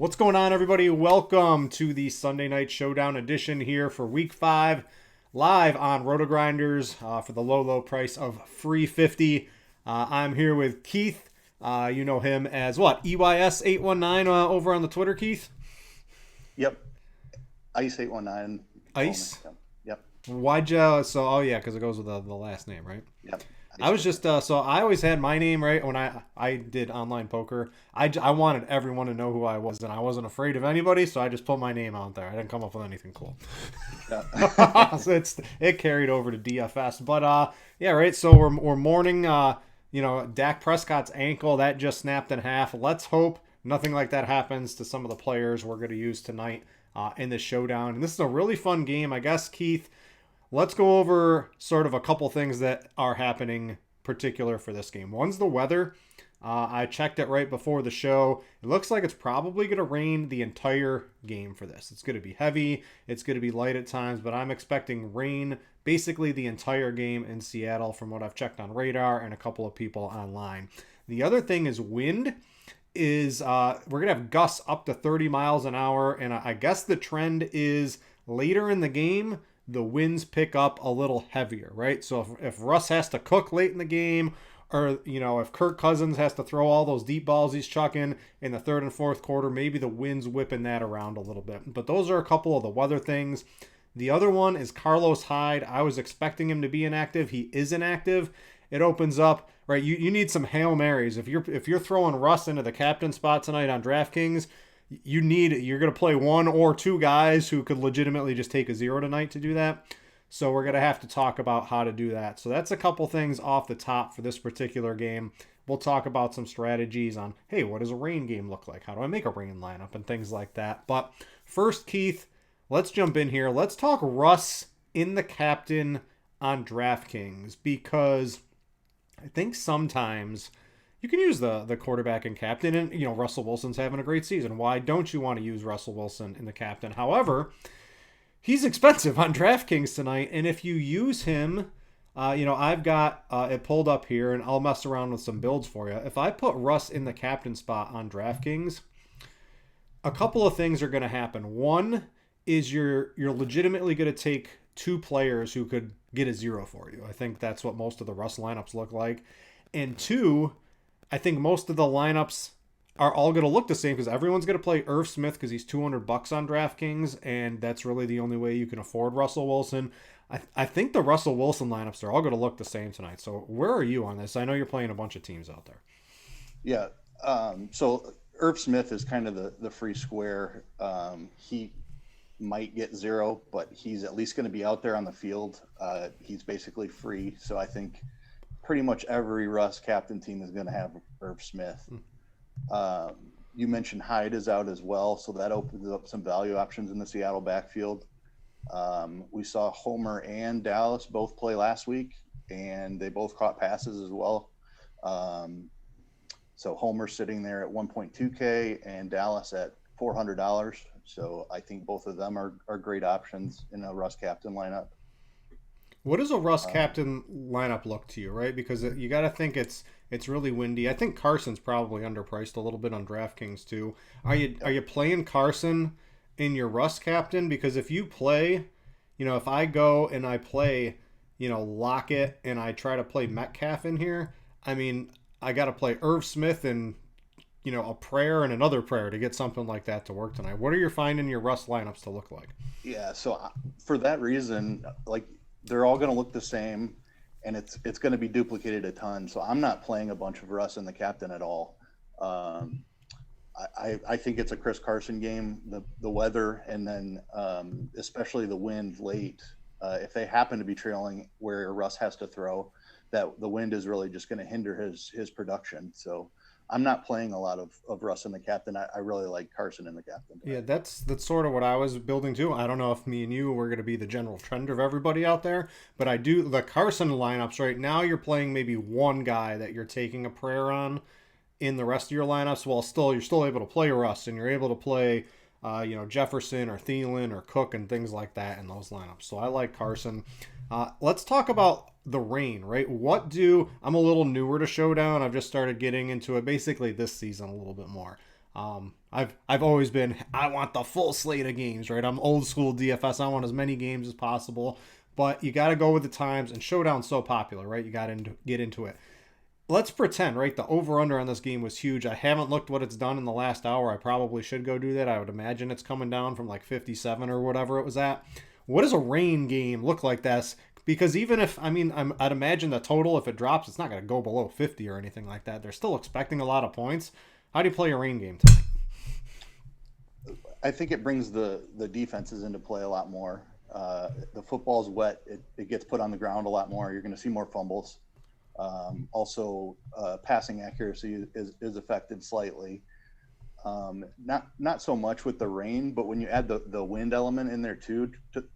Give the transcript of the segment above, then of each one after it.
What's going on, everybody? Welcome to the Sunday Night Showdown edition here for Week 5, live on Rotogrinders for the low price of free $50. I'm here with Keith. You know him as what? EYS819 over on the Twitter, Keith? Yep. Ice819. Ice? Yep. Why'd you? So, oh yeah, because it goes with the last name, right? Yep. I was just so I always had my name right when I did online poker. I wanted everyone to know who I was, and I wasn't afraid of anybody, so I just put my name out there. I didn't come up with anything cool. Yeah. So it carried over to DFS, but yeah, right. So we're mourning Dak Prescott's ankle that just snapped in half. Let's hope nothing like that happens to some of the players we're going to use tonight in this showdown. And this is a really fun game, I guess, Keith. Let's go over sort of a couple things that are happening particular for this game. One's the weather. I checked it right before the show. It looks like it's probably going to rain the entire game for this. It's going to be heavy. It's going to be light at times, but I'm expecting rain basically the entire game in Seattle from what I've checked on radar and a couple of people online. The other thing is wind. We're going to have gusts up to 30 miles an hour, and I guess the trend is later in the game, the winds pick up a little heavier, right? So if Russ has to cook late in the game, or, if Kirk Cousins has to throw all those deep balls he's chucking in the third and fourth quarter, maybe the wind's whipping that around a little bit. But those are a couple of the weather things. The other one is Carlos Hyde. I was expecting him to be inactive. He is inactive. It opens up, right? You need some Hail Marys. If you're throwing Russ into the captain spot tonight on DraftKings, you're going to play one or two guys who could legitimately just take a zero tonight to do that. So we're going to have to talk about how to do that. So that's a couple things off the top for this particular game. We'll talk about some strategies on, hey, what does a rain game look like? How do I make a rain lineup and things like that. But first, Keith, let's jump in here. Let's talk Russ in the captain on DraftKings, because I think sometimes you can use the quarterback and captain, and Russell Wilson's having a great season. Why don't you want to use Russell Wilson in the captain? However, he's expensive on DraftKings tonight, and if you use him, I've got it pulled up here, and I'll mess around with some builds for you. If I put Russ in the captain spot on DraftKings, a couple of things are going to happen. One is you're legitimately going to take two players who could get a zero for you. I think that's what most of the Russ lineups look like. And two, I think most of the lineups are all going to look the same because everyone's going to play Irv Smith because he's $200 on DraftKings, and that's really the only way you can afford Russell Wilson. I think the Russell Wilson lineups are all going to look the same tonight. So where are you on this? I know you're playing a bunch of teams out there. Yeah. So Irv Smith is kind of the free square. He might get zero, but he's at least going to be out there on the field. He's basically free. So I think pretty much every Russ captain team is going to have Irv Smith. You mentioned Hyde is out as well, so that opens up some value options in the Seattle backfield. We saw Homer and Dallas both play last week, and they both caught passes as well. So Homer sitting there at 1.2K and Dallas at $400. So I think both of them are great options in a Russ captain lineup. What does a Russ captain lineup look to you, right? Because you got to think it's really windy. I think Carson's probably underpriced a little bit on DraftKings too. Are you playing Carson in your Russ captain? Because if you play, if I go and I play, Lockett and I try to play Metcalf in here, I mean, I got to play Irv Smith and a prayer and another prayer to get something like that to work tonight. What are you finding your Russ lineups to look like? Yeah, so for that reason, they're all going to look the same, and it's going to be duplicated a ton. So I'm not playing a bunch of Russ in the captain at all. I think it's a Chris Carson game. The weather, and then especially the wind late. If they happen to be trailing where Russ has to throw, that the wind is really just going to hinder his production. So I'm not playing a lot of Russ in the captain. I really like Carson in the captain. Yeah, that's sort of what I was building too. I don't know if me and you were going to be the general trend of everybody out there, but I do the Carson lineups right now. You're playing maybe one guy that you're taking a prayer on in the rest of your lineups. While you're still able to play Russ, and you're able to play Jefferson or Thielen or Cook and things like that in those lineups. So I like Carson. Let's talk about the rain, right? I'm a little newer to Showdown. I've just started getting into it basically this season a little bit more. I've always been, I want the full slate of games, right? I'm old school DFS. I want as many games as possible, but you got to go with the times. And Showdown's so popular, right? You got to get into it. Let's pretend, right? The over under on this game was huge. I haven't looked what it's done in the last hour. I probably should go do that. I would imagine it's coming down from like 57 or whatever it was at. What does a rain game look like this? Because even if, I'd imagine the total, if it drops, it's not going to go below 50 or anything like that. They're still expecting a lot of points. How do you play a rain game tonight? I think it brings the defenses into play a lot more. The football's wet. It gets put on the ground a lot more. You're going to see more fumbles. Also, passing accuracy is affected slightly. Not so much with the rain, but when you add the wind element in there too,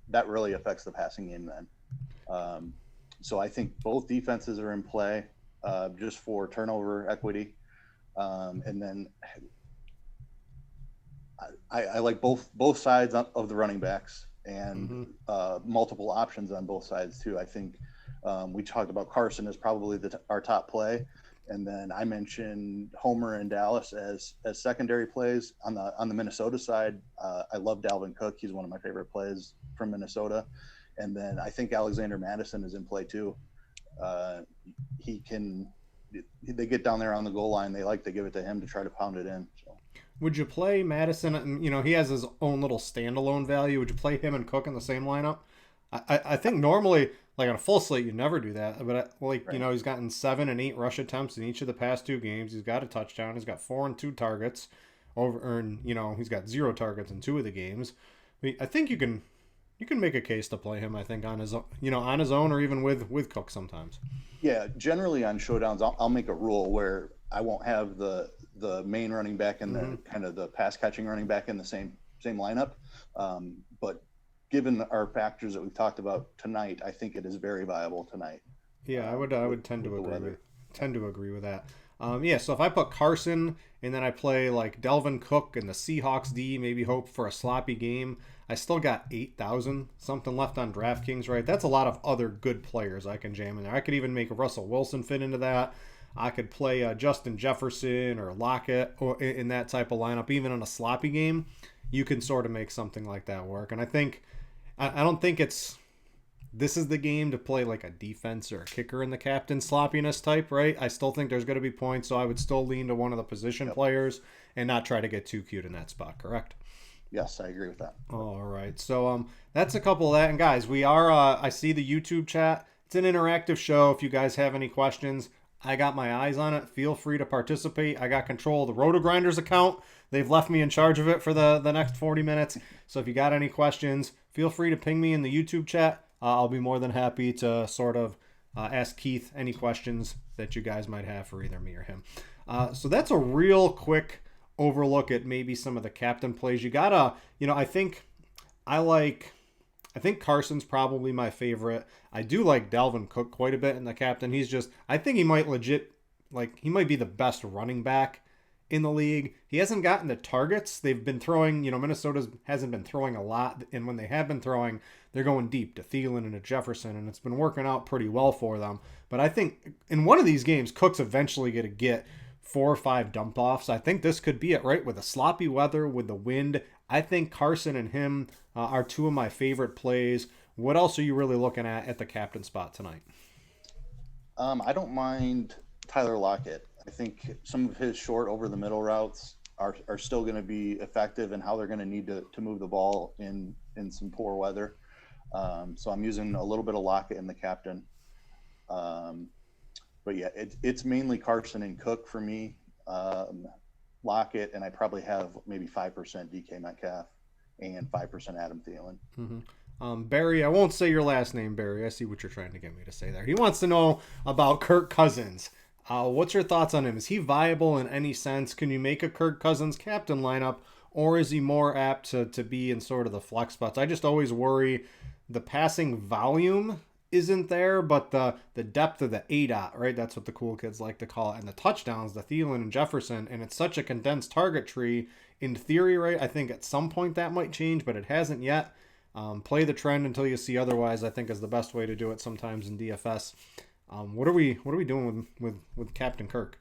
that really affects the passing game then. So I think both defenses are in play just for turnover equity. And then I like both sides of the running backs and multiple options on both sides too. I think we talked about Carson as probably our top play, and then I mentioned Homer and Dallas as secondary plays on the Minnesota side. I love Dalvin Cook; he's one of my favorite plays from Minnesota, and then I think Alexander Mattison is in play too. They get down there on the goal line. They like to give it to him to try to pound it in. So. Would you play Madison? You know, he has his own little standalone value. Would you play him and Cook in the same lineup? I think normally, like on a full slate, you never do that. But right. You know, he's gotten 7 and 8 rush attempts in each of the past 2 games. He's got a touchdown. He's got 4 and 2 targets. He's got 0 targets in 2 of the games. I think you can make a case to play him. I think on his own or even with Cook sometimes. Yeah, generally on showdowns, I'll make a rule where I won't have the main running back and the kind of the pass catching running back in the same lineup. But given our factors that we've talked about tonight, I think it is very viable tonight. Yeah, I would tend to agree with that. So if I put Carson and then I play like Delvin Cook and the Seahawks D, maybe hope for a sloppy game, I still got 8,000 something left on DraftKings, right? That's a lot of other good players I can jam in there. I could even make Russell Wilson fit into that. I could play Justin Jefferson or Lockett or in that type of lineup. Even in a sloppy game, you can sort of make something like that work. And I don't think this is the game to play like a defense or a kicker in the captain sloppiness type, right? I still think there's going to be points, so I would still lean to one of the position players and not try to get too cute in that spot, correct? Yes, I agree with that. All right. So that's a couple of that. And guys, we are I see the YouTube chat. It's an interactive show. If you guys have any questions, I got my eyes on it. Feel free to participate. I got control of the Rotogrinders account. They've left me in charge of it for the next 40 minutes. So if you got any questions, feel free to ping me in the YouTube chat. I'll be more than happy to sort of ask Keith any questions that you guys might have for either me or him. So that's a real quick overlook at maybe some of the captain plays. You gotta, I think Carson's probably my favorite. I do like Dalvin Cook quite a bit in the captain. I think he might he might be the best running back in the league. He hasn't gotten the targets. They've been throwing, Minnesota hasn't been throwing a lot. And when they have been throwing, they're going deep to Thielen and to Jefferson. And it's been working out pretty well for them. But I think in one of these games, Cook's eventually going to get 4 or 5 dump offs. I think this could be it, right? With the sloppy weather, with the wind. I think Carson and him are 2 of my favorite plays. What else are you really looking at the captain spot tonight? I don't mind Tyler Lockett. I think some of his short over the middle routes are still going to be effective in how they're going to need to move the ball in some poor weather. So I'm using a little bit of Lockett in the captain. But yeah, it's mainly Carson and Cook for me. Lockett, and I probably have maybe 5% DK Metcalf and 5% Adam Thielen. Mm-hmm. Barry, I won't say your last name, Barry. I see what you're trying to get me to say there. He wants to know about Kirk Cousins. What's your thoughts on him? Is he viable in any sense? Can you make a Kirk Cousins captain lineup, or is he more apt to be in sort of the flex spots? I just always worry the passing volume isn't there, but the depth of the ADOT, right? That's what the cool kids like to call it. And the touchdowns, the Thielen and Jefferson, and it's such a condensed target tree. In theory, right, I think at some point that might change, but it hasn't yet. Play the trend until you see otherwise, I think is the best way to do it sometimes in DFS. What are we doing with Captain Kirk?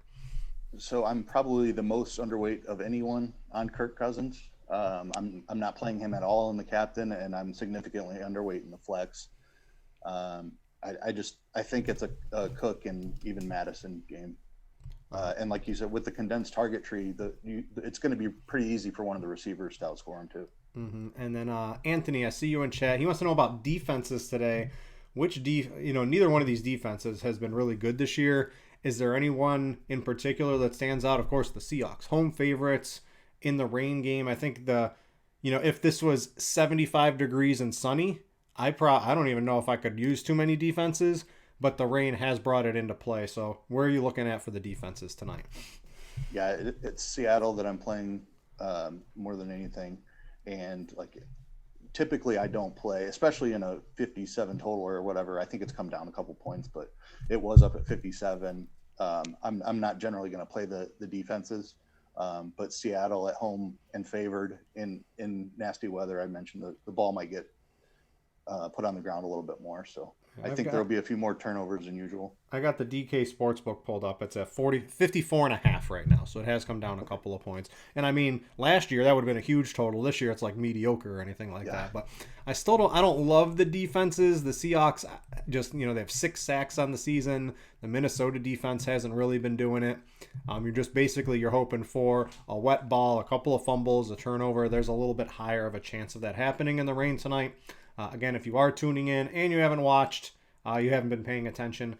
So I'm probably the most underweight of anyone on Kirk Cousins. I'm not playing him at all in the captain, and I'm significantly underweight in the flex. Um, I think it's a Cook and even Madison game. And like you said, with the condensed target tree, it's going to be pretty easy for one of the receivers to outscore him too. And then Anthony, I see you in chat. He wants to know about defenses today. Neither one of these defenses has been really good this year. Is there anyone in particular that stands out? Of course, the Seahawks, home favorites in the rain game. I think if this was 75 degrees and sunny, I don't even know if I could use too many defenses, but the rain has brought it into play. So where are you looking at for the defenses tonight? Yeah, it's Seattle that I'm playing more than anything, and like typically I don't play, especially in a 57 total or whatever. I think it's come down a couple points, but it was up at 57. I'm not generally going to play the defenses, but Seattle at home and favored in nasty weather. I mentioned the ball might get put on the ground a little bit more, so I think there'll be a few more turnovers than usual. I got the DK Sportsbook pulled up. It's at 54.5 right now, so it has come down a couple of points. And I mean, last year that would have been a huge total. This year it's like mediocre or anything like that. But I don't love the defenses. The Seahawks just, they have 6 sacks on the season. The Minnesota defense hasn't really been doing it. You're hoping for a wet ball, a couple of fumbles, a turnover. There's a little bit higher of a chance of that happening in the rain tonight. Again, if you are tuning in and you haven't watched, you haven't been paying attention,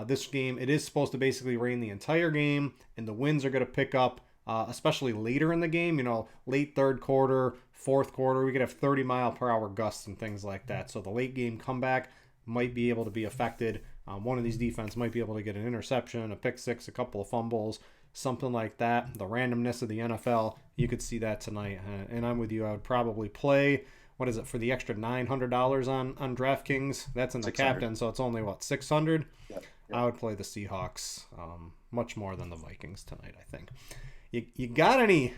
this game, it is supposed to basically rain the entire game, and the winds are going to pick up, especially later in the game, late third quarter, fourth quarter. We could have 30-mile-per-hour gusts and things like that. So the late game comeback might be able to be affected. One of these defense might be able to get an interception, a pick six, a couple of fumbles, something like that. The randomness of the NFL, you could see that tonight. And I'm with you. I would probably play... What is it for the extra $900 on DraftKings? That's in the captain, so it's only $600. Yep. I would play the Seahawks much more than the Vikings tonight. I think. You got any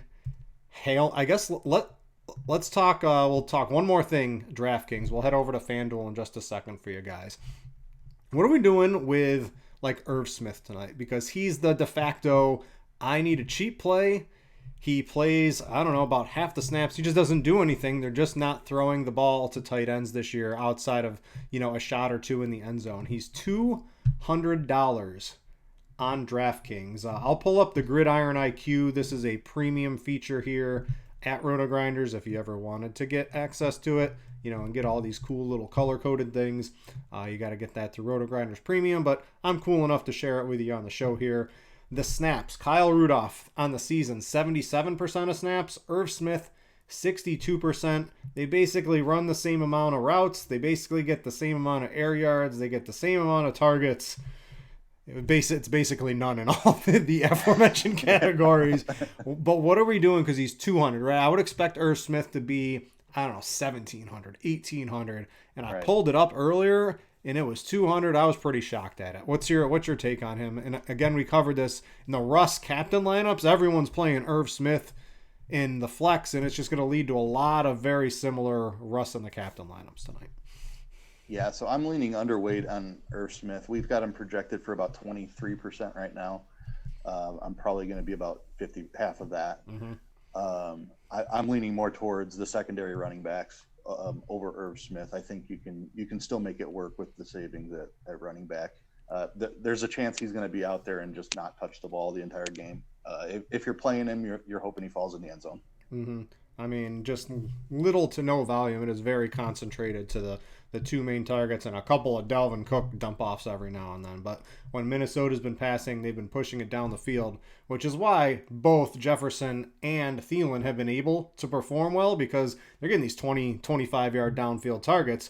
hail? I guess let's talk. We'll talk one more thing. DraftKings. We'll head over to FanDuel in just a second for you guys. What are we doing with Irv Smith tonight? Because he's the de facto. I need a cheap play. He plays, I don't know, about half the snaps. He just doesn't do anything. They're just not throwing the ball to tight ends this year outside of, a shot or two in the end zone. He's $200 on DraftKings. I'll pull up the Gridiron IQ. This is a premium feature here at Rotogrinders if you ever wanted to get access to it, and get all these cool little color-coded things. You got to get that through Rotogrinders Premium, but I'm cool enough to share it with you on the show here. The snaps, Kyle Rudolph on the season, 77% of snaps. Irv Smith, 62%. They basically run the same amount of routes. They basically get the same amount of air yards. They get the same amount of targets. It's basically none in all the aforementioned categories. But what are we doing? Because he's 200, right? I would expect Irv Smith to be, 1,700, 1,800. And I pulled it up earlier, and it was 200. I was pretty shocked at it. What's your take on him? And again, we covered this in the Russ captain lineups. Everyone's playing Irv Smith in the flex, and it's just going to lead to a lot of very similar Russ in the captain lineups tonight. Yeah, so I'm leaning underweight on Irv Smith. We've got him projected for about 23% right now. I'm probably going to be about half of that. Mm-hmm. I'm leaning more towards the secondary running backs over Irv Smith. I think you can still make it work with the savings at running back. There's a chance he's going to be out there and just not touch the ball the entire game. If you're playing him, you're hoping he falls in the end zone. Mm-hmm. Just little to no volume. It is very concentrated to the two main targets and a couple of Dalvin Cook dump-offs every now and then. But when Minnesota's been passing, they've been pushing it down the field, which is why both Jefferson and Thielen have been able to perform well, because they're getting these 20, 25-yard downfield targets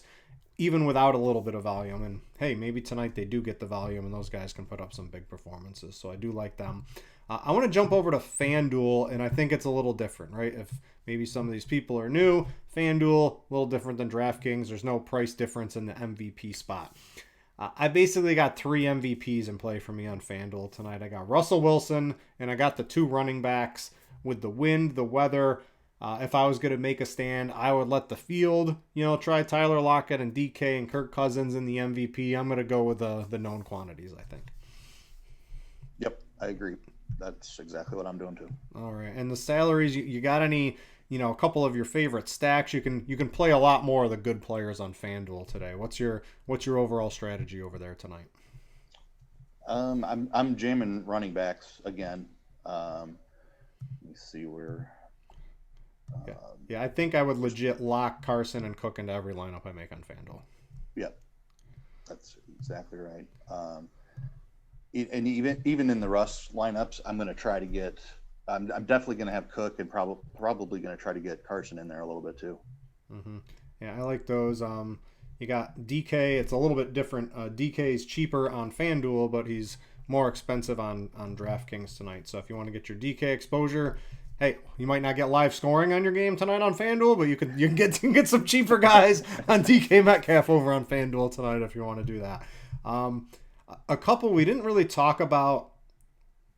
even without a little bit of volume. And, hey, maybe tonight they do get the volume and those guys can put up some big performances. So I do like them. I want to jump over to FanDuel, and I think it's a little different, right? If maybe some of these people are new, FanDuel, a little different than DraftKings. There's no price difference in the MVP spot. I basically got 3 MVPs in play for me on FanDuel tonight. I got Russell Wilson, and I got the 2 running backs. With the wind, the weather, if I was going to make a stand, I would let the field, try Tyler Lockett and DK and Kirk Cousins in the MVP. I'm going to go with the known quantities, I think. Yep, I agree. That's exactly what I'm doing too. All right. And the salaries, you got any, a couple of your favorite stacks? You can play a lot more of the good players on FanDuel today. What's your overall strategy over there tonight? I'm jamming running backs again. Let me see where. Yeah. Um, Yeah, I think I would legit lock Carson and Cook into every lineup I make on FanDuel. yep, that's exactly right. And even in the Russ lineups, I'm going to try to get. I'm definitely going to have Cook and probably going to try to get Carson in there a little bit too. Mm-hmm. Yeah, I like those. You got DK. It's a little bit different. DK is cheaper on FanDuel, but he's more expensive on DraftKings tonight. So if you want to get your DK exposure, hey, you might not get live scoring on your game tonight on FanDuel, but you can get some cheaper guys on DK Metcalf over on FanDuel tonight if you want to do that. Um, a couple we didn't really talk about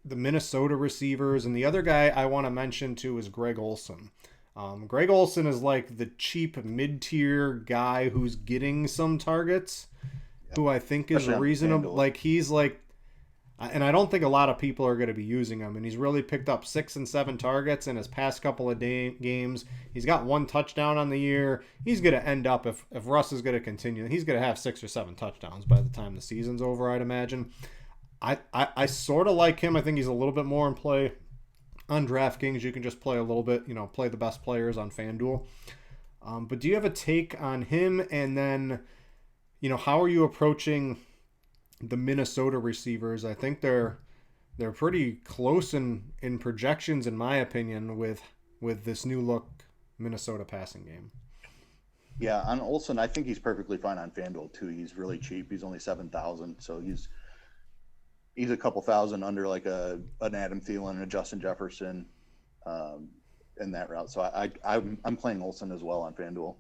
the Minnesota receivers, and the other guy I want to mention too is Greg Olsen. Greg Olsen is like the cheap mid-tier guy who's getting some targets, Yep. who I think is Especially on reasonable. FanDuel. Like he's like, and I don't think a lot of people are going to be using him. And he's really picked up 6 and 7 targets in his past couple of games. He's got 1 touchdown on the year. He's going to end up if Russ is going to continue. He's going to have 6 or 7 touchdowns by the time the season's over, I'd imagine. I sort of like him. I think he's a little bit more in play on DraftKings. You can just play a little bit, play the best players on FanDuel. But do you have a take on him? And then, how are you approaching the Minnesota receivers? I think they're pretty close in projections, in my opinion, with this new look Minnesota passing game. Yeah, on Olsen, I think he's perfectly fine on FanDuel too. He's really cheap. He's only 7,000, so he's a couple thousand under like an Adam Thielen and a Justin Jefferson, um, in that route. So I'm playing Olsen as well on FanDuel.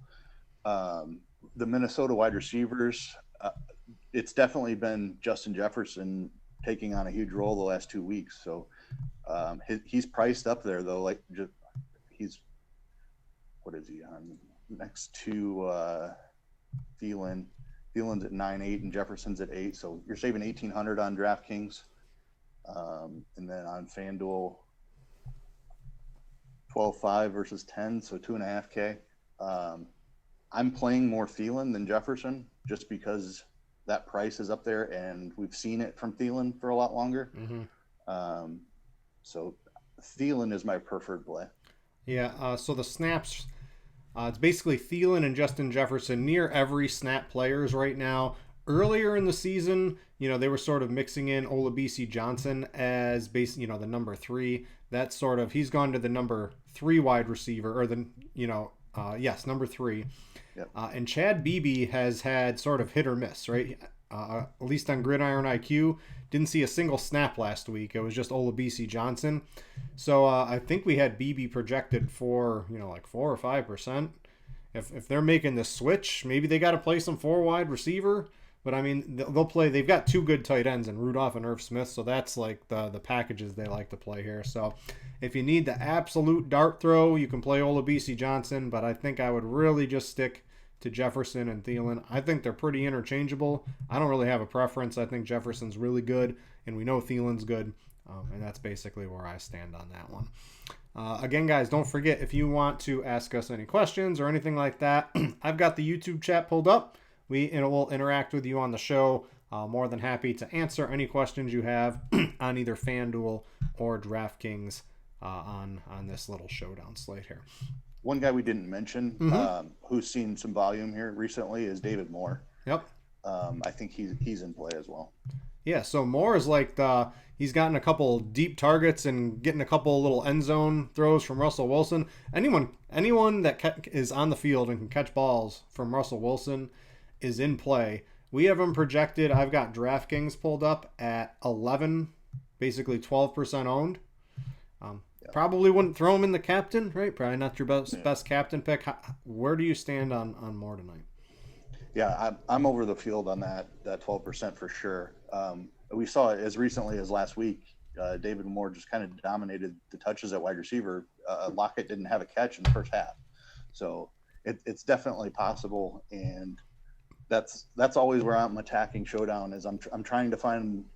The Minnesota wide receivers, it's definitely been Justin Jefferson taking on a huge role the last 2 weeks. So he's priced up there though. Like he's what is he on next to Thielen? Thielen's at 9.8 and Jefferson's at 8. So you're saving 1,800 on DraftKings. And then on FanDuel, 12.5 versus 10, so 2.5K. I'm playing more Thielen than Jefferson just because that price is up there and we've seen it from Thielen for a lot longer. Mm-hmm. So Thielen is my preferred play. Yeah. So the snaps. It's basically Thielen and Justin Jefferson near every snap players right now. Earlier in the season, they were sort of mixing in Olabisi Johnson as the number 3. That's sort of, he's gone to the number 3 wide receiver, or number 3. Yep. And Chad Beebe has had sort of hit or miss, right? At least on Gridiron IQ, didn't see a single snap last week. It was just Olabisi Johnson. So I think we had Beebe projected for like 4 or 5%. If they're making the switch, maybe they got to play some 4 wide receiver. But I mean, they'll play. They've got 2 good tight ends in Rudolph and Irv Smith, so that's like the packages they like to play here. So if you need the absolute dart throw, you can play Olabisi Johnson. But I think I would really just stick to Jefferson and Thielen. I think they're pretty interchangeable. I don't really have a preference. I think Jefferson's really good, and we know Thielen's good. And that's basically where I stand on that one. Again, guys, don't forget, if you want to ask us any questions or anything like that, I've got the YouTube chat pulled up. We'll interact with you on the show. More than happy to answer any questions you have on either FanDuel or DraftKings on this little showdown slate here. One guy we didn't mention, who's seen some volume here recently, is David Moore. Yep. I think he's in play as well. Yeah, so Moore is like he's gotten a couple deep targets and getting a couple little end zone throws from Russell Wilson. Anyone that is on the field and can catch balls from Russell Wilson is in play. We have him projected. I've got DraftKings pulled up at 11, basically 12% owned. Probably wouldn't throw him in the captain, right? Probably not your best captain pick. Where do you stand on Moore tonight? Yeah, I'm over the field on that 12% for sure. We saw it as recently as last week. David Moore just kind of dominated the touches at wide receiver. Lockett didn't have a catch in the first half, so it's definitely possible. And that's always where I'm attacking Showdown. Is I'm trying to find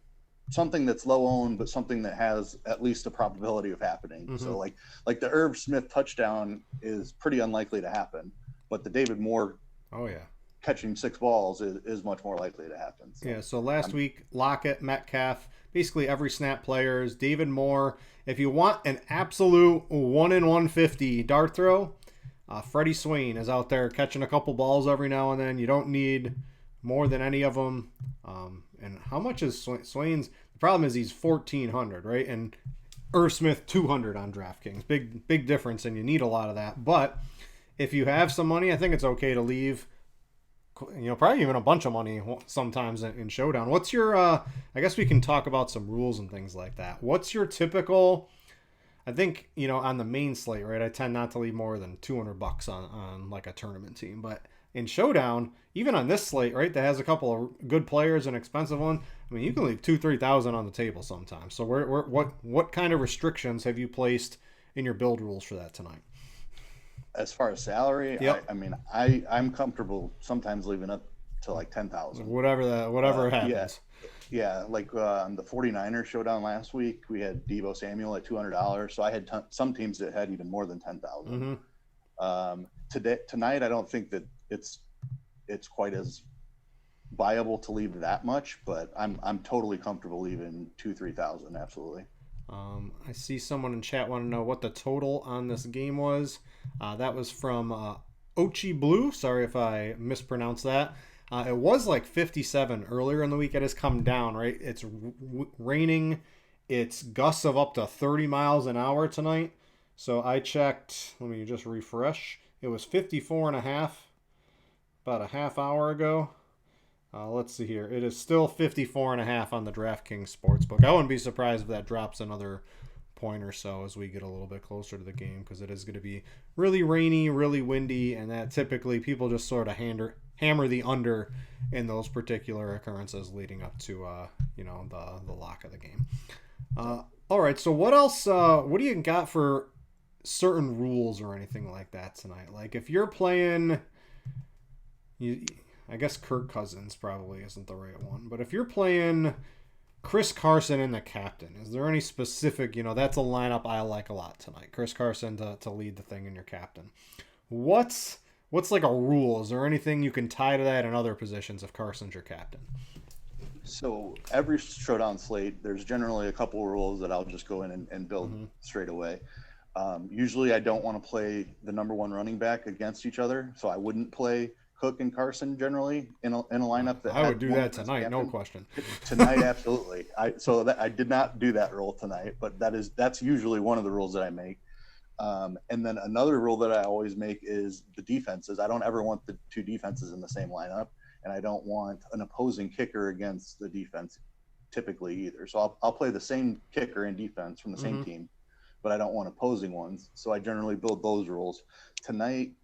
something that's low owned, but something that has at least a probability of happening. Mm-hmm. So like the Irv Smith touchdown is pretty unlikely to happen, but the David Moore Oh yeah. catching 6 balls is much more likely to happen. So Yeah, so last week, Lockett, Metcalf, basically every snap players, David Moore. If you want an absolute 1 in 150 dart throw, Freddie Swain is out there catching a couple balls every now and then. You don't need more than any of them. And how much is Swain's? The problem is he's 1,400, right? And Irv Smith 200 on DraftKings. Big difference, and you need a lot of that. But if you have some money, I think it's okay to leave. Probably even a bunch of money sometimes in Showdown. What's your, I guess we can talk about some rules and things like that. What's your typical, I think, on the main slate, right, I tend not to leave more than $200 on like a tournament team. But in Showdown, even on this slate, right, that has a couple of good players and expensive one, I mean, you can leave $2,000-$3,000 on the table sometimes. So what kind of restrictions have you placed in your build rules for that tonight? as far as salary, Yep. I'm comfortable sometimes leaving up to like 10,000. Whatever happens. Yeah, like on the 49ers showdown last week, we had Deebo Samuel at $200. So I had some teams that had even more than 10,000. Mm-hmm. Tonight, I don't think that it's quite as viable to leave that much, but I'm totally comfortable leaving 2,000-3,000. Absolutely. I see someone in chat want to know what the total on this game was. That was from Ochi Blue. Sorry if I mispronounced that. It was like 57 earlier in the week. It has come down, right? It's raining. It's gusts of up to 30 miles an hour tonight. So I checked. Let me just refresh. It was 54 and a half about a half hour ago. Let's see here. It is still 54 and a half on the DraftKings Sportsbook. I wouldn't be surprised if that drops another point or so as we get a little bit closer to the game, because it is going to be really rainy, really windy, and that typically people just sort of hammer the under in those particular occurrences leading up to the lock of the game. All right, so what else? What do you got for certain rules or anything like that tonight? Like if you're playing, I guess Kirk Cousins probably isn't the right one, but if you're playing Chris Carson and the captain, is there any specific, that's a lineup I like a lot tonight. Chris Carson to lead the thing in your captain. What's like a rule? Is there anything you can tie to that in other positions if Carson's your captain? So every showdown slate, there's generally a couple of rules that I'll just go in and build straight away. Usually I don't want to play the number one running back against each other, so I wouldn't play Cook and Carson generally in a lineup. I would do that tonight, no question. Tonight, absolutely. I did not do that rule tonight, but that's usually one of the rules that I make. And then another rule that I always make is the defenses. I don't ever want the two defenses in the same lineup, and I don't want an opposing kicker against the defense typically either. So I'll play the same kicker and defense from the same team, but I don't want opposing ones. So I generally build those rules. Tonight,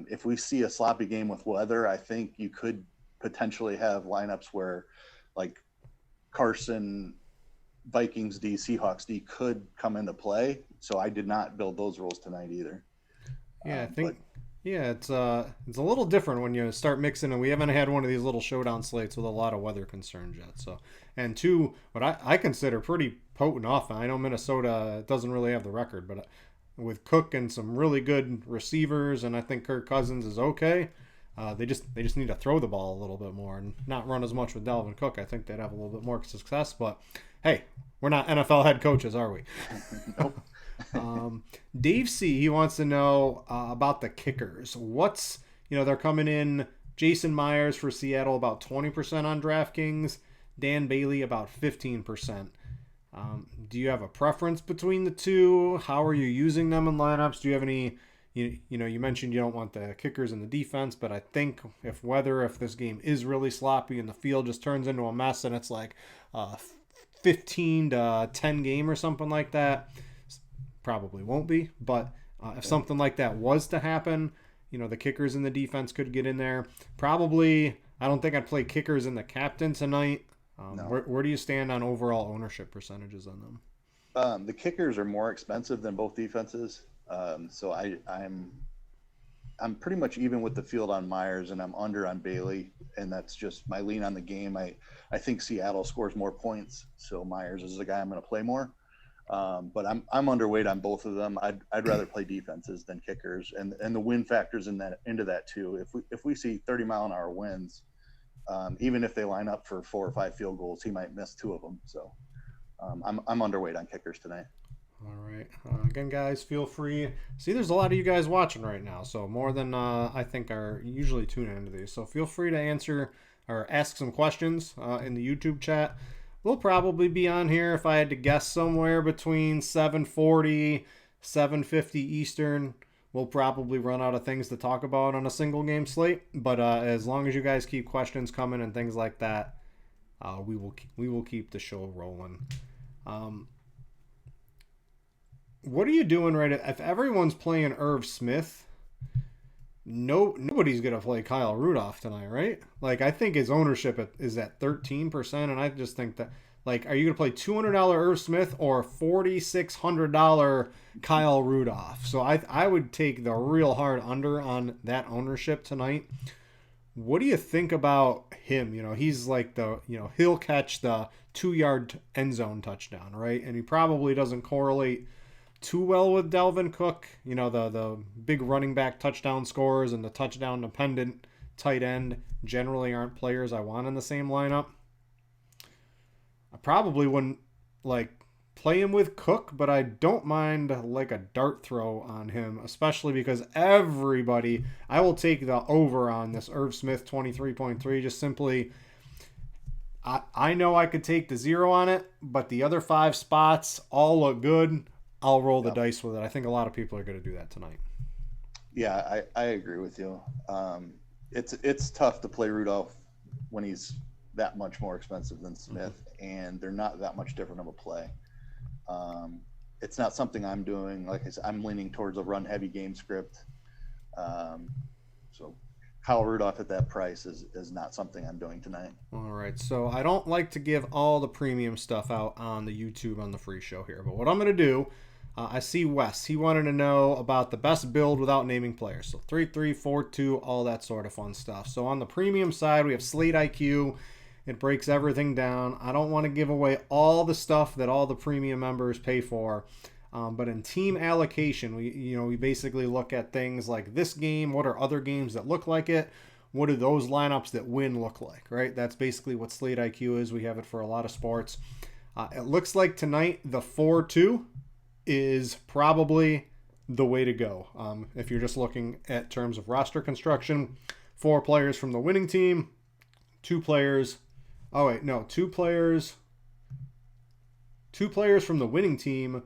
if we see a sloppy game with weather, I think you could potentially have lineups where like Carson, Vikings D, Seahawks D could come into play. So I did not build those rules tonight either. Yeah, it's a little different when you start mixing, and we haven't had one of these little showdown slates with a lot of weather concerns yet. So, and two, what I consider pretty potent offense. I know Minnesota doesn't really have the record, but with Cook and some really good receivers, and I think Kirk Cousins is okay. They just need to throw the ball a little bit more and not run as much with Dalvin Cook. I think they'd have a little bit more success. But hey, we're not NFL head coaches, are we? Nope. Dave C, he wants to know about the kickers. They're coming in. Jason Myers for Seattle about 20% on DraftKings. Dan Bailey about 15%. Do you have a preference between the two? How are you using them in lineups? Do you have any, you mentioned you don't want the kickers in the defense, but I think if this game is really sloppy and the field just turns into a mess and it's like 15-10 game or something like that, probably won't be. But if something like that was to happen, the kickers in the defense could get in there. Probably, I don't think I'd play kickers in the captain tonight. No. Where do you stand on overall ownership percentages on them? The kickers are more expensive than both defenses. So I I'm pretty much even with the field on Myers, and I'm under on Bailey, and that's just my lean on the game. I think Seattle scores more points, so Myers is the guy I'm going to play more. But I'm underweight on both of them. I'd rather play defenses than kickers, and the win factors into that too. If we see 30-mile-an-hour winds, even if they line up for 4 or 5 field goals, he might miss 2 of them. So I'm underweight on kickers tonight. All right. Again, guys, feel free. See, there's a lot of you guys watching right now, so more than I think are usually tuning into these. So feel free to answer or ask some questions in the YouTube chat. We'll probably be on here, if I had to guess, somewhere between 7:40, 7:50 Eastern. We'll probably run out of things to talk about on a single game slate, but as long as you guys keep questions coming and things like that, we will keep the show rolling. What are you doing right at, if everyone's playing Irv Smith, nobody's going to play Kyle Rudolph tonight, right? Like, I think his ownership is at 13%, and I just think that, like, are you going to play $200 Irv Smith or $4,600 Kyle Rudolph? So I would take the real hard under on that ownership tonight. What do you think about him? You know, he's like he'll catch the 2-yard end zone touchdown, right? And he probably doesn't correlate too well with Dalvin Cook. You know, the big running back touchdown scores and the touchdown dependent tight end generally aren't players I want in the same lineup. I probably wouldn't play him with Cook, but I don't mind a dart throw on him, especially because I will take the over on this Irv Smith 23.3, just simply I know I could take the 0 on it, but the other 5 spots all look good. I'll roll the dice with it. I think a lot of people are going to do that tonight. Yeah, I agree with you. It's tough to play Rudolph when he's that much more expensive than Smith, and they're not that much different of a play. It's not something I'm doing. Like I said, I'm leaning towards a run-heavy game script. So Kyle Rudolph at that price is not something I'm doing tonight. All right, so I don't like to give all the premium stuff out on the YouTube on the free show here, but what I'm going to do, I see Wes. He wanted to know about the best build without naming players. So 3-3, 4-2, all that sort of fun stuff. So on the premium side, we have Slate IQ. It breaks everything down. I don't want to give away all the stuff that all the premium members pay for. But in team allocation, we basically look at things like this game. What are other games that look like it? What do those lineups that win look like, right? That's basically what Slate IQ is. We have it for a lot of sports. It looks like tonight the 4-2 is probably the way to go. If you're just looking at terms of roster construction, 4 players from the winning team, 2 players. Oh wait, no, 2 players. 2 players from the winning team,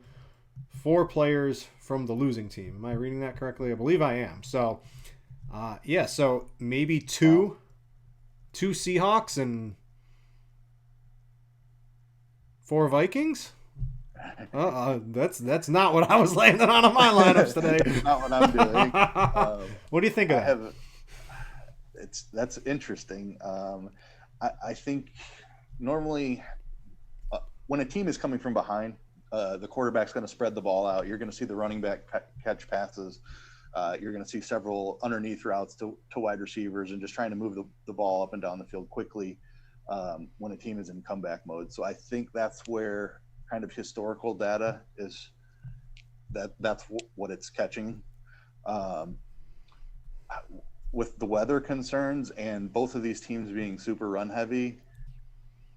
4 players from the losing team. Am I reading that correctly? I believe I am. So, so maybe two Seahawks and 4 Vikings. That's not what I was landing on my lineups today. That's not what I'm doing. What do you think of that? That's interesting. I think normally when a team is coming from behind, the quarterback's going to spread the ball out. You're going to see the running back catch passes. You're going to see several underneath routes to wide receivers and just trying to move the ball up and down the field quickly when a team is in comeback mode. So I think that's where kind of historical data is that's what it's catching. With the weather concerns and both of these teams being super run heavy,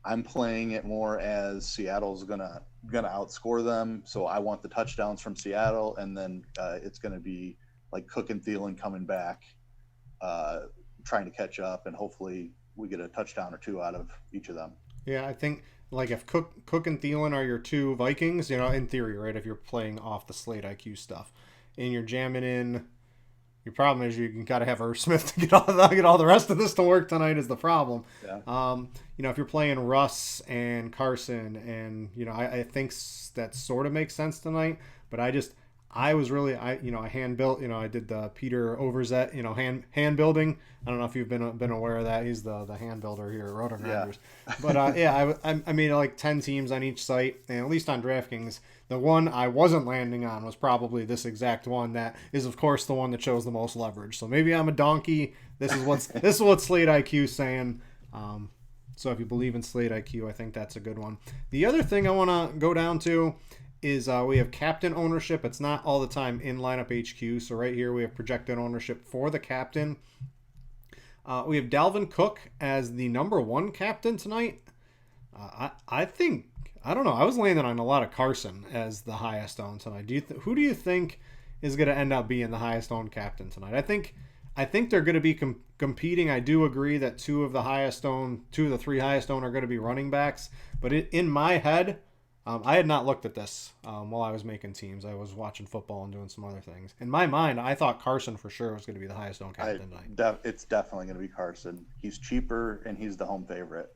I'm playing it more as Seattle's gonna outscore them. So I want the touchdowns from Seattle, and then it's gonna be like Cook and Thielen coming back, trying to catch up, and hopefully we get a touchdown or 2 out of each of them. Yeah, I think if Cook and Thielen are your 2 Vikings, in theory, right? If you're playing off the Slate IQ stuff, and you're jamming in. Your problem is you got to have Irv Smith to get all the rest of this to work tonight is the problem. Yeah. If you're playing Russ and Carson, and I think that sort of makes sense tonight. But I was really, I hand built, I did the Peter Overzet, hand building. I don't know if you've been aware of that. He's the hand builder here at Rotogrinders. Yeah. But I made like 10 teams on each site, and at least on DraftKings, the one I wasn't landing on was probably this exact one that is, of course, the one that shows the most leverage. So maybe I'm a donkey. This is what Slate IQ's saying. So if you believe in Slate IQ, I think that's a good one. The other thing I want to go down to is we have captain ownership. It's not all the time in lineup HQ. So right here we have projected ownership for the captain. We have Dalvin Cook as the number 1 captain tonight. I think, I don't know. I was landing on a lot of Carson as the highest owned tonight. Who do you think is going to end up being the highest owned captain tonight? I think they're going to be competing. I do agree that two of the 3 highest owned are going to be running backs. But in my head, I had not looked at this while I was making teams. I was watching football and doing some other things. In my mind, I thought Carson for sure was going to be the highest owned captain tonight. It's definitely going to be Carson. He's cheaper and he's the home favorite.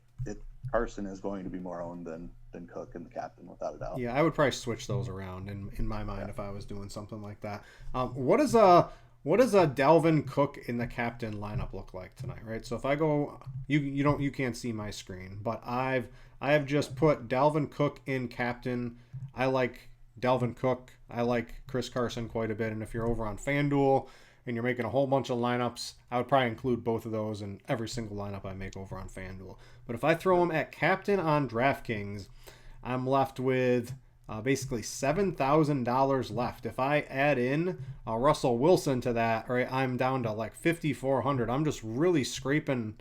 Carson is going to be more owned than Cook and the captain, without a doubt. Yeah, I would probably switch those around in my mind if I was doing something like that. What does a Dalvin Cook in the captain lineup look like tonight? Right. So if I go, you can't see my screen, but I have just put Dalvin Cook in captain. I like Dalvin Cook. I like Chris Carson quite a bit. And if you're over on FanDuel and you're making a whole bunch of lineups, I would probably include both of those in every single lineup I make over on FanDuel. But if I throw him at captain on DraftKings, I'm left with basically $7,000 left. If I add in Russell Wilson to that, right, I'm down to like $5,400. I'm just really scraping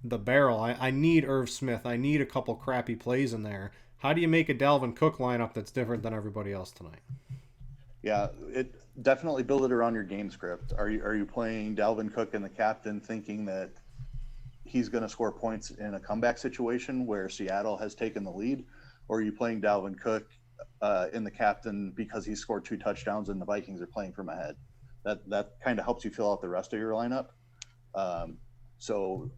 the barrel. I need Irv Smith. I need a couple crappy plays in there. How do you make a Dalvin Cook lineup that's different than everybody else tonight? Yeah, it definitely build it around your game script. Are you playing Dalvin Cook and the captain thinking that he's going to score points in a comeback situation where Seattle has taken the lead, or are you playing Dalvin Cook in the captain because he scored 2 touchdowns and the Vikings are playing from ahead? That kind of helps you fill out the rest of your lineup. So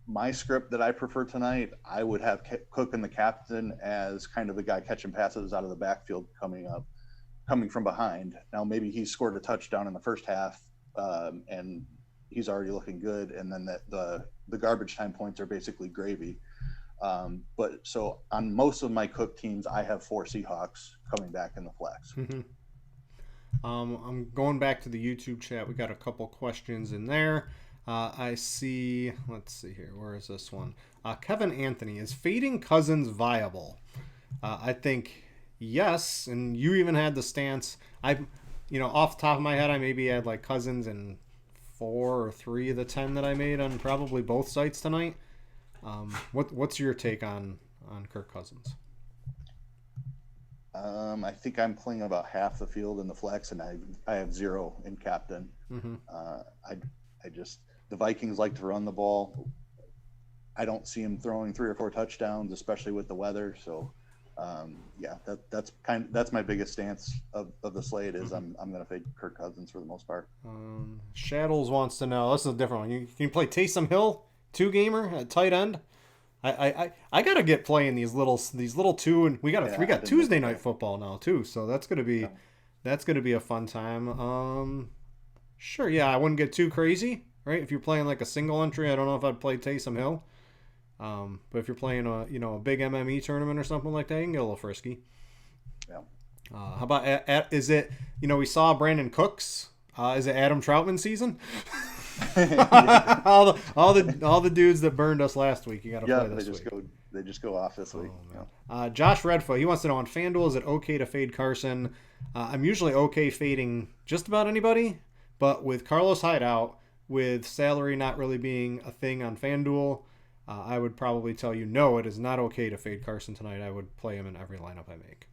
my script that I prefer tonight, I would have Cook and the captain as kind of the guy catching passes out of the backfield coming from behind. Now maybe he scored a touchdown in the first half and he's already looking good, and then the garbage time points are basically gravy. But so on most of my Cook teams, I have 4 Seahawks coming back in the flex. Mm-hmm. I'm going back to the YouTube chat. We got a couple questions in there. I see, let's see here. Where is this one? Kevin Anthony, is fading Cousins viable? I think yes. And you even had the stance. Off the top of my head, I maybe had like Cousins in 4 or 3 of the 10 that I made on probably both sites tonight. What's your take on Kirk Cousins? I think I'm playing about half the field in the flex, and I have 0 in captain. Mm-hmm. The Vikings like to run the ball. I don't see him throwing 3 or 4 touchdowns, especially with the weather. So, that's my biggest stance of the slate is I'm going to fade Kirk Cousins for the most part. Shadows wants to know. This is a different one. Can you play Taysom Hill 2-gamer at tight end? I gotta get playing these little 2, and we got Tuesday night football now too, so that's gonna be a fun time. Sure, yeah, I wouldn't get too crazy, right? If you're playing like a single entry, I don't know if I'd play Taysom Hill. But if you're playing a big MME tournament or something like that, you can get a little frisky. Yeah. How about is it? We saw Brandon Cooks. Is it Adam Troutman season? all the dudes that burned us last week, you got to play this week. They just go off this week. Josh Redfoot, he wants to know on FanDuel, is it okay to fade Carson? I'm usually okay fading just about anybody, but with Carlos Hyde out, with salary not really being a thing on FanDuel, I would probably tell you no, it is not okay to fade Carson tonight. I would play him in every lineup I make.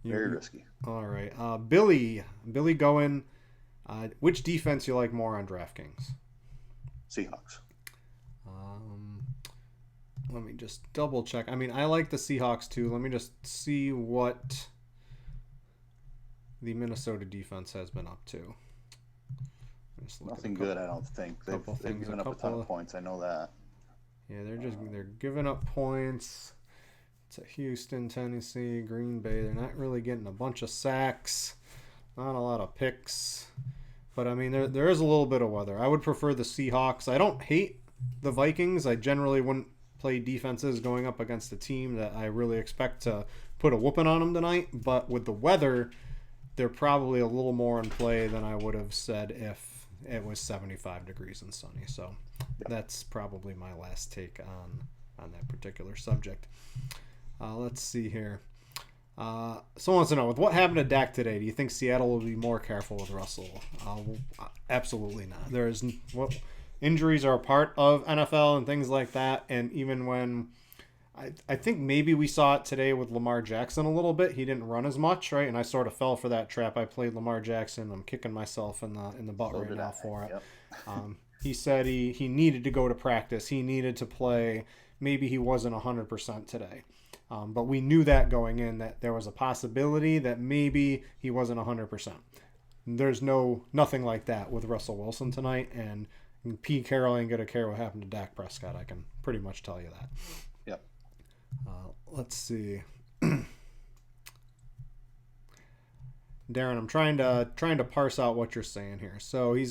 Very risky. All right. Billy going. Which defense you like more on DraftKings? Seahawks. Let me just double check. I mean, I like the Seahawks too. Let me just see what the Minnesota defense has been up to. Nothing good, I don't think. They've given up a ton of points. I know that. Yeah, they're giving up points. to Houston, Tennessee, Green Bay. They're not really getting a bunch of sacks, not a lot of picks. But, I mean, there is a little bit of weather. I would prefer the Seahawks. I don't hate the Vikings. I generally wouldn't play defenses going up against a team that I really expect to put a whooping on them tonight. But with the weather, they're probably a little more in play than I would have said if it was 75 degrees and sunny. So that's probably my last take on that particular subject. Let's see here. Someone wants to know, with what happened to Dak today, do you think Seattle will be more careful with Russell? Absolutely not. Injuries are a part of NFL and things like that. And even when I think maybe we saw it today with Lamar Jackson a little bit. He didn't run as much, right? And I sort of fell for that trap. I played Lamar Jackson. I'm kicking myself in the butt right now for it. Yep. He said he needed to go to practice. He needed to play. Maybe he wasn't 100% today. But we knew that going in, that there was a possibility that maybe he wasn't 100%. There's nothing like that with Russell Wilson tonight, and Pete Carroll ain't going to care what happened to Dak Prescott. I can pretty much tell you that. Yep. Let's see. Darren, I'm trying to parse out what you're saying here. So he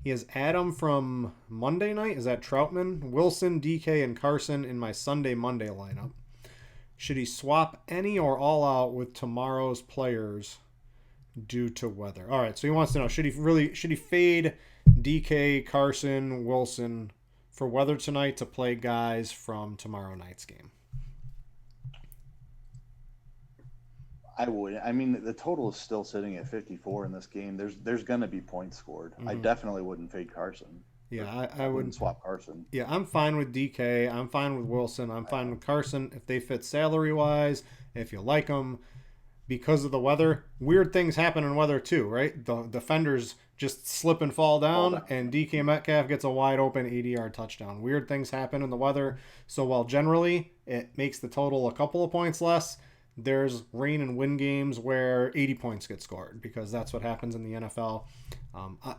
has Adam from Monday night. Is that Troutman? Wilson, DK, and Carson in my Sunday-Monday lineup. Should he swap any or all out with tomorrow's players due to weather? All right, so he wants to know, should he fade DK, Carson, Wilson for weather tonight to play guys from tomorrow night's game? I would. I mean, the total is still sitting at 54 in this game. There's going to be points scored. Mm-hmm. I definitely wouldn't fade Carson. Yeah, I wouldn't swap Carson. Yeah, I'm fine with DK. I'm fine with Wilson. I'm fine with Carson if they fit salary-wise, if you like them. Because of the weather, weird things happen in weather too, right? The defenders just slip and fall down, and DK Metcalf gets a wide-open 80-yard touchdown. Weird things happen in the weather. So while generally it makes the total a couple of points less, there's rain and wind games where 80 points get scored because that's what happens in the NFL.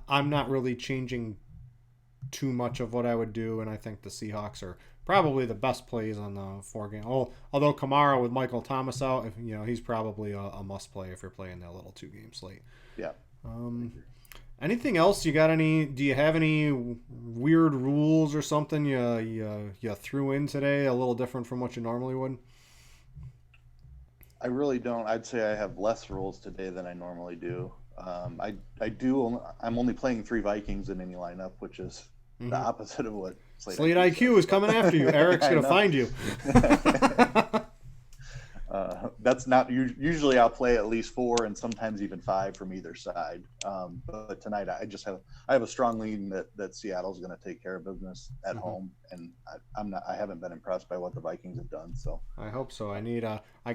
I'm not really changing too much of what I would do, and I think the Seahawks are probably the best plays on the 4 game. Although Kamara with Michael Thomas out, he's probably a must play if you're playing that little 2-game slate. Yeah. Anything else? Do you have any weird rules or something you threw in today a little different from what you normally would? I really don't. I'd say I have less rules today than I normally do. I'm only playing 3 Vikings in any lineup, which is the opposite of what Slate IQ is coming after you. Eric's going to find you. That's not usually I'll play at least 4 and sometimes even 5 from either side. But tonight I have a strong lead that Seattle's going to take care of business at home, and I haven't been impressed by what the Vikings have done. So I hope so. I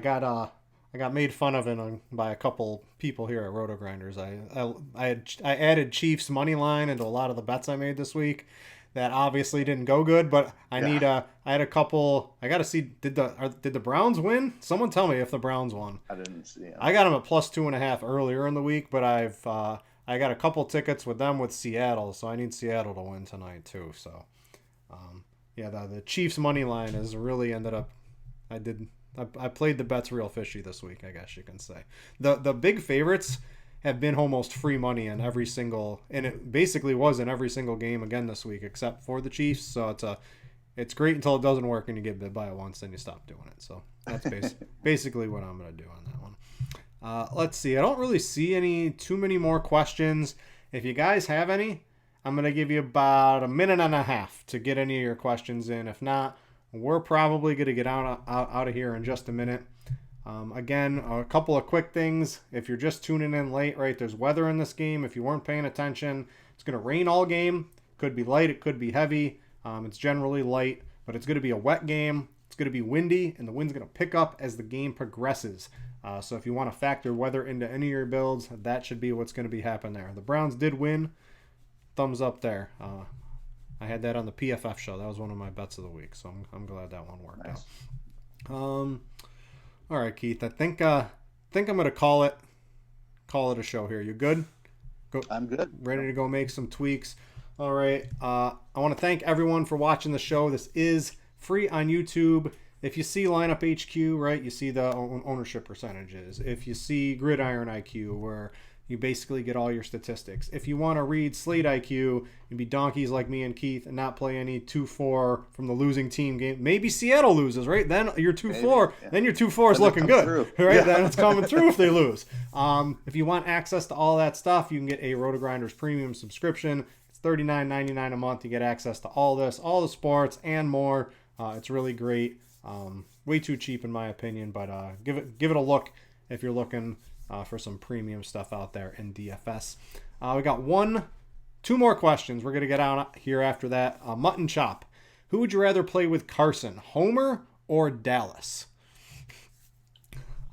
got made fun of by a couple people here at Rotogrinders. I added Chiefs money line into a lot of the bets I made this week. That obviously didn't go good, but I had a couple. I got to see, did the Browns win? Someone tell me if the Browns won. I didn't see them. I got them at +2.5 earlier in the week, but I got a couple tickets with them with Seattle, so I need Seattle to win tonight too. So, the Chiefs money line has really ended up. I played the bets real fishy this week, I guess you can say. The big favorites have been almost free money in every single, and it basically was in every single game again this week, except for the Chiefs. So it's great until it doesn't work and you get bit by it once, then you stop doing it. So that's basically what I'm going to do on that one. Let's see. I don't really see too many more questions. If you guys have any, I'm going to give you about a minute and a half to get any of your questions in. If not, we're probably going to get out of here in just a minute. Again, a couple of quick things. If you're just tuning in late, right, there's weather in this game. If you weren't paying attention, it's going to rain all game. Could be light, it could be heavy. It's generally light, but it's going to be a wet game. It's going to be windy, and the wind's going to pick up as the game progresses. So if you want to factor weather into any of your builds, that should be what's going to be happening there. The Browns did win. Thumbs up there. I had that on the PFF show. That was one of my bets of the week, so I'm glad that one worked out. All right, Keith. I think I'm gonna call it a show here. You good? Go. I'm good. Ready to go make some tweaks. All right. I want to thank everyone for watching the show. This is free on YouTube. if you see lineup HQ, right, you see the ownership percentages. If you see gridiron IQ, where you basically get all your statistics. If you want to read Slate IQ and be donkeys like me and Keith and not play any 2-4 from the losing team game, maybe Seattle loses, right? Then your 2-4, then your 2-4 is looking good, right? Yeah. Then it's coming through if they lose. If you want access to all that stuff, you can get a Rotogrinders premium subscription. It's $39.99 a month. You get access to all this, all the sports, and more. It's really great. Way too cheap in my opinion, but give it a look if you're looking for some premium stuff out there in DFS. We got two more questions. We're going to get out here after that. Mutton Chop. Who would you rather play with Carson, Homer or Dallas?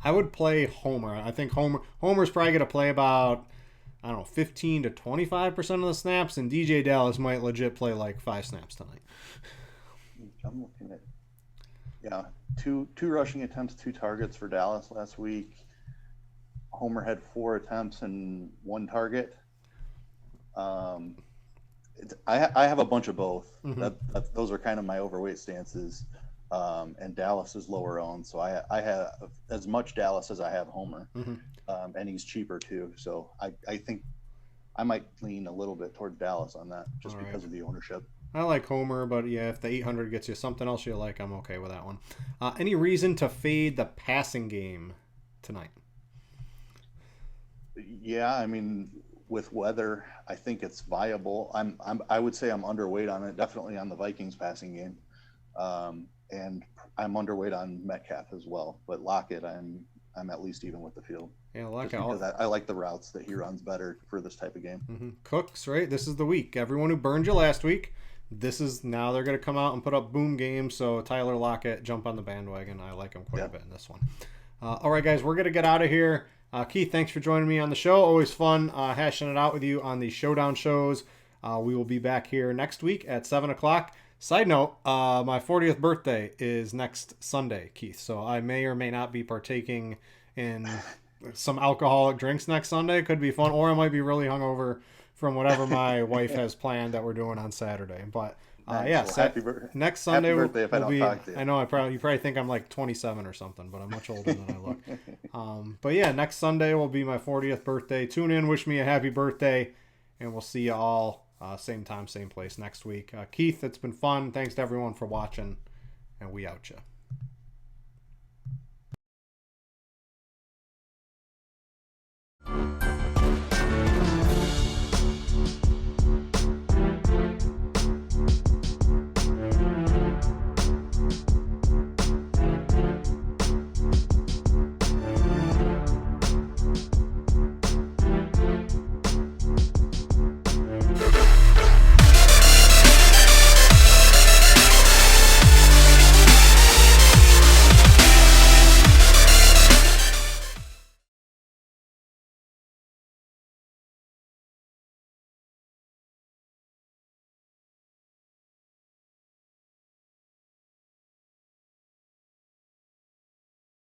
I would play Homer. I think Homer's probably going to play about, 15 to 25% of the snaps, and DJ Dallas might legit play like 5 snaps tonight. I'm looking at, two rushing attempts, 2 targets for Dallas last week. Homer had 4 attempts and 1 target. I have a bunch of both. Mm-hmm. Those are kind of my overweight stances. And Dallas is lower owned, so I have as much Dallas as I have Homer. Mm-hmm. And he's cheaper too. So I think I might lean a little bit toward Dallas on that just because of the ownership. I like Homer, but yeah, if the 800 gets you something else you like, I'm okay with that one. Any reason to fade the passing game tonight? Yeah, I mean, with weather, I think it's viable. I would say I'm underweight on it, definitely on the Vikings passing game, and I'm underweight on Metcalf as well. But Lockett, I'm at least even with the field. Yeah, Lockett. Because I like the routes that he runs better for this type of game. Mm-hmm. Cooks, right? This is the week. Everyone who burned you last week, now they're going to come out and put up boom games. So Tyler Lockett, jump on the bandwagon. I like him quite a bit in this one. All right, guys, we're going to get out of here. Keith, thanks for joining me on the show. Always fun hashing it out with you on the Showdown shows. We will be back here next week at 7 o'clock. Side note, my 40th birthday is next Sunday, Keith. So I may or may not be partaking in some alcoholic drinks next Sunday. Could be fun. Or I might be really hungover from whatever my wife has planned that we're doing on Saturday. But nice. Next Sunday happy birthday if I don't talk to you. I know you probably think I'm like 27 or something, but I'm much older than I look. But yeah, next Sunday will be my 40th birthday. Tune in, wish me a happy birthday, and we'll see you all same time, same place next week. Keith, it's been fun. Thanks to everyone for watching, and we out ya.